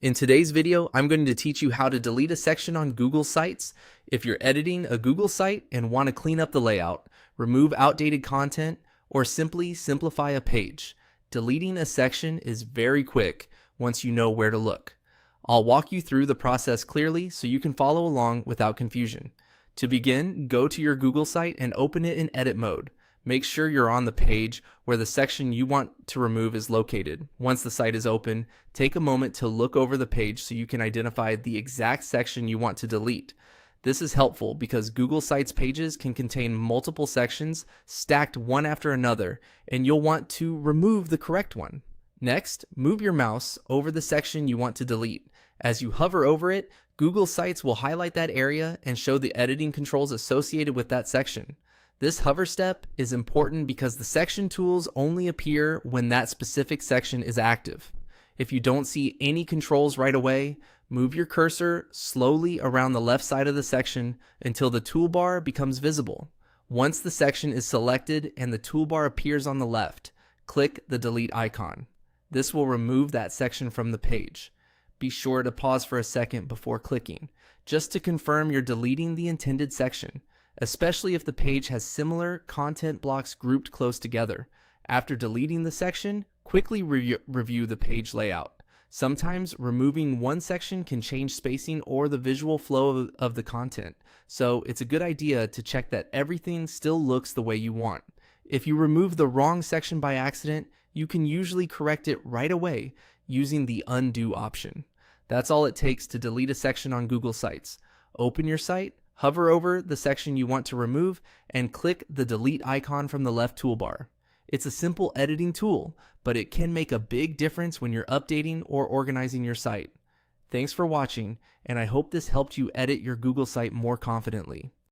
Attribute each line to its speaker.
Speaker 1: In today's video, I'm going to teach you how to delete a section on Google Sites. If you're editing a Google site and want to clean up the layout, remove outdated content, or simply simplify a page, deleting a section is very quick once you know where to look. I'll walk you through the process clearly so you can follow along without confusion. To begin, go to your Google site and open it in edit mode. Make sure you're on the page where the section you want to remove is located. Once the site is open, take a moment to look over the page so you can identify the exact section you want to delete. This is helpful because Google Sites pages can contain multiple sections stacked one after another, and you'll want to remove the correct one. Next, move your mouse over the section you want to delete. As you hover over it, Google Sites will highlight that area and show the editing controls associated with that section. This hover step is important because the section tools only appear when that specific section is active. If you don't see any controls right away, move your cursor slowly around the left side of the section until the toolbar becomes visible. Once the section is selected and the toolbar appears on the left, click the delete icon. This will remove that section from the page. Be sure to pause for a second before clicking, just to confirm you're deleting the intended section, especially if the page has similar content blocks grouped close together. After deleting the section, quickly review the page layout. Sometimes removing one section can change spacing or the visual flow of the content, so it's a good idea to check that everything still looks the way you want. If you remove the wrong section by accident, you can usually correct it right away using the undo option. That's all it takes to delete a section on Google Sites. Open your site, hover over the section you want to remove, and click the delete icon from the left toolbar. It's a simple editing tool, but it can make a big difference when you're updating or organizing your site. Thanks for watching, and I hope this helped you edit your Google site more confidently.